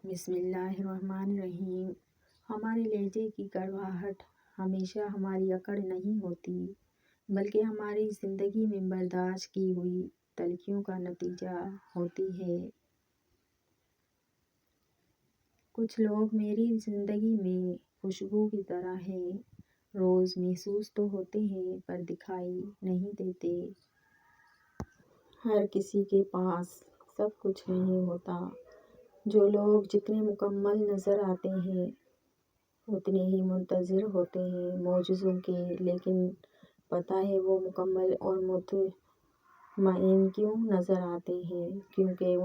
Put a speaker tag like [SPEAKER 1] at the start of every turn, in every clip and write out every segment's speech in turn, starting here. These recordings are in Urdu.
[SPEAKER 1] بسم اللہ الرحمن الرحیم۔ ہمارے لہجے کی کڑواہٹ ہمیشہ ہماری اکڑ نہیں ہوتی، بلکہ ہماری زندگی میں برداشت کی ہوئی تلخیوں کا نتیجہ ہوتی ہے۔ کچھ لوگ میری زندگی میں خوشبو کی طرح ہیں، روز محسوس تو ہوتے ہیں پر دکھائی نہیں دیتے۔ ہر کسی کے پاس سب کچھ نہیں ہوتا۔ جو لوگ جتنے مکمل نظر آتے ہیں اتنے ہی منتظر ہوتے ہیں معجزوں کے، لیکن پتہ ہے وہ مکمل اور مطمئن کیوں نظر آتے ہیں؟ کیونکہ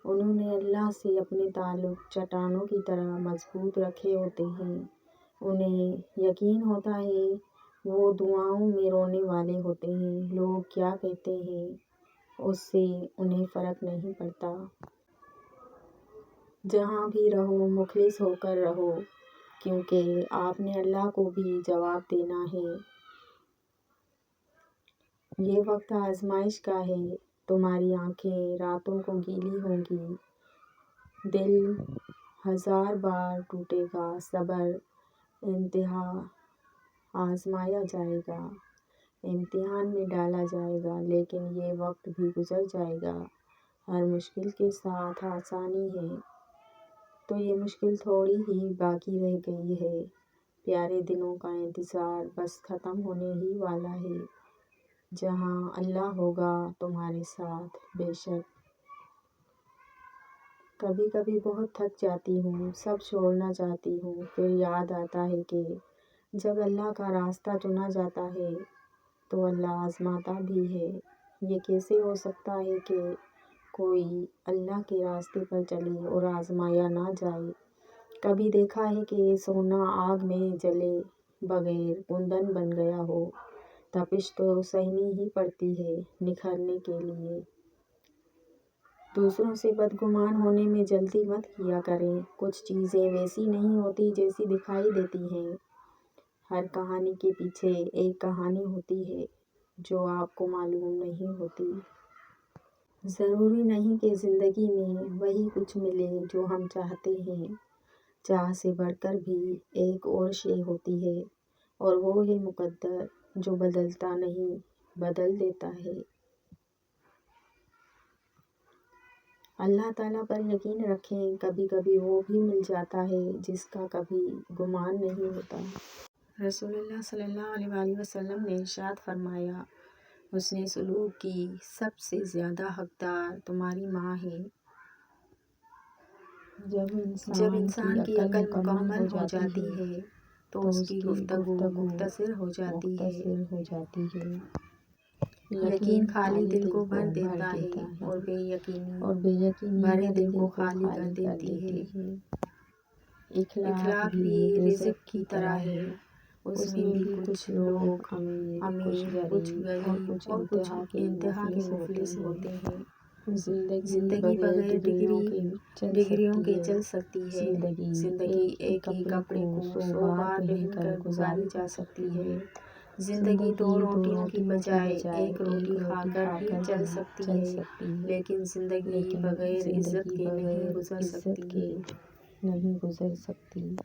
[SPEAKER 1] انہوں نے اللہ سے اپنے تعلق چٹانوں کی طرح مضبوط رکھے ہوتے ہیں۔ انہیں یقین ہوتا ہے وہ دعاؤں میں رونے والے ہوتے ہیں، لوگ کیا کہتے ہیں اس سے انہیں فرق نہیں پڑتا۔ جہاں بھی رہو مخلص ہو کر رہو، کیونکہ آپ نے اللہ کو بھی جواب دینا ہے۔ یہ وقت آزمائش کا ہے، تمہاری آنکھیں راتوں کو گیلی ہوں گی، دل ہزار بار ٹوٹے گا، صبر انتہا آزمایا جائے گا، امتحان میں ڈالا جائے گا، لیکن یہ وقت بھی گزر جائے گا۔ ہر مشکل کے ساتھ آسانی ہے، تو یہ مشکل تھوڑی ہی باقی رہ گئی ہے۔ پیارے دنوں کا انتظار بس ختم ہونے ہی والا ہے، جہاں اللہ ہوگا تمہارے ساتھ۔ بے شک کبھی کبھی بہت تھک جاتی ہوں، سب چھوڑنا چاہتی ہوں، پھر یاد آتا ہے کہ جب اللہ کا راستہ چنا جاتا ہے تو اللہ آزماتا بھی ہے۔ یہ کیسے ہو سکتا ہے کہ کوئی اللہ کے راستے پر چلے اور آزمایا نہ جائے؟ کبھی دیکھا ہے کہ سونا آگ میں جلے بغیر کندن بن گیا ہو؟ تپش تو سہنی ہی پڑتی ہے نکھرنے کے لیے۔ دوسروں سے بدگمان ہونے میں جلدی مت کیا کریں، کچھ چیزیں ویسی نہیں ہوتی جیسی دکھائی دیتی ہیں۔ ہر کہانی کے پیچھے ایک کہانی ہوتی ہے جو آپ کو معلوم نہیں ہوتی۔ ضروری نہیں کہ زندگی میں وہی کچھ ملے جو ہم چاہتے ہیں، چاہ سے بڑھ کر بھی ایک اور شے ہوتی ہے، اور وہ ہے مقدر جو بدلتا نہیں، بدل دیتا ہے۔ اللہ تعالیٰ پر یقین رکھیں، کبھی کبھی وہ بھی مل جاتا ہے جس کا کبھی گمان نہیں ہوتا۔ رسول اللہ صلی اللہ علیہ وآلہ وسلم نے ارشاد فرمایا، حسن سلوک کی سب سے زیادہ حقدار تمہاری ماں ہے۔ جب انسان کی عقل مکمل ہو جاتی ہے تو اس کی گفتگو مختصر ہو جاتی ہے۔ یقین خالی دل کو بھر دیتا ہے اور بے یقینی بھرے دل کو خالی کر دیتی ہے۔ اخلاق بھی رزق کی طرح ہے، اس میں بھی کچھ لوگ امیر، کچھ غریب اور کچھ انتہا کے مفلس ہوتے ہیں۔ زندگی بغیر ڈگریوں کے چل سکتی ہے، زندگی ایک ہی کپڑے کو 100 بار پہن کر گزاری جا سکتی ہے، زندگی 2 روٹیوں کی بجائے 1 روٹی کھا کر بھی چل سکتی ہے، لیکن زندگی بغیر عزت کے نہیں گزر سکتی۔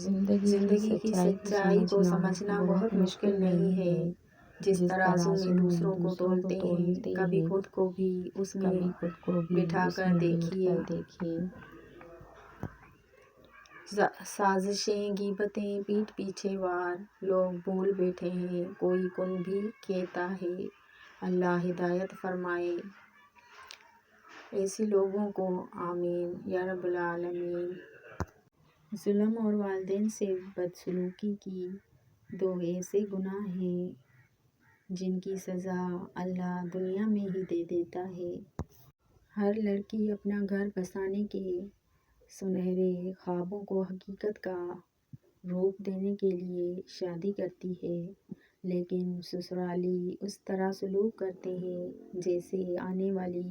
[SPEAKER 1] زندگی کی سچائی کو سمجھنا بہت مشکل نہیں ہے۔ جس ترازو میں دوسروں کو تولتے ہیں، کبھی خود کو بھی اس میں بٹھا کر دیکھیے۔ سازشیں، غیبتیں، پیٹھ پیچھے وار، لوگ بھول بیٹھے ہیں، کوئی کن بھی کہتا ہے۔ اللہ ہدایت فرمائے ایسے لوگوں کو، آمین یا رب العالمین۔ ظلم اور والدین سے بدسلوکی کی 2 ایسے گناہ ہیں جن کی سزا اللہ دنیا میں ہی دے دیتا ہے۔ ہر لڑکی اپنا گھر بسانے کے سنہرے خوابوں کو حقیقت کا روپ دینے کے لیے شادی کرتی ہے، لیکن سسرالی اس طرح سلوک کرتے ہیں جیسے آنے والی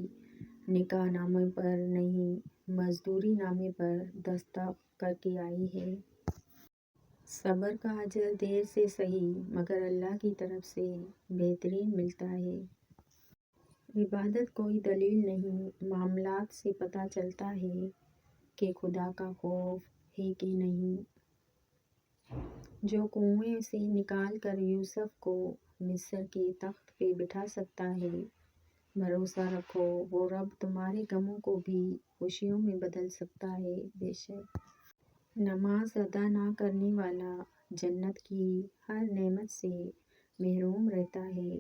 [SPEAKER 1] نکاح نامے پر نہیں، مزدوری نامے پر دستخط کر کے آئی ہے۔ صبر کا اجر دیر سے سہی مگر اللہ کی طرف سے بہترین ملتا ہے۔ عبادت کوئی دلیل نہیں، معاملات سے پتہ چلتا ہے کہ خدا کا خوف ہے کہ نہیں۔ جو کنویں سے نکال کر یوسف کو مصر کے تخت پہ بٹھا سکتا ہے، بھروسہ رکھو وہ رب تمہارے غموں کو بھی خوشیوں میں بدل سکتا ہے۔ بے شک نماز ادا نہ کرنے والا جنت کی ہر نعمت سے محروم رہتا ہے،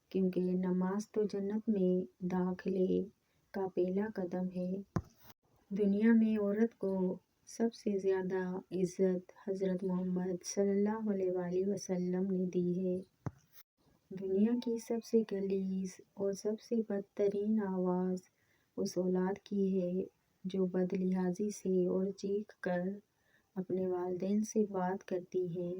[SPEAKER 1] کیونکہ نماز تو جنت میں داخلے کا پہلا قدم ہے۔ دنیا میں عورت کو سب سے زیادہ عزت حضرت محمد صلی اللہ علیہ وآلہ وسلم نے دی ہے۔ دنیا کی سب سے غلیظ اور سب سے بدترین آواز اس اولاد کی ہے جو بد لحاظی سے اور چیخ کر اپنے والدین سے بات کرتی ہے۔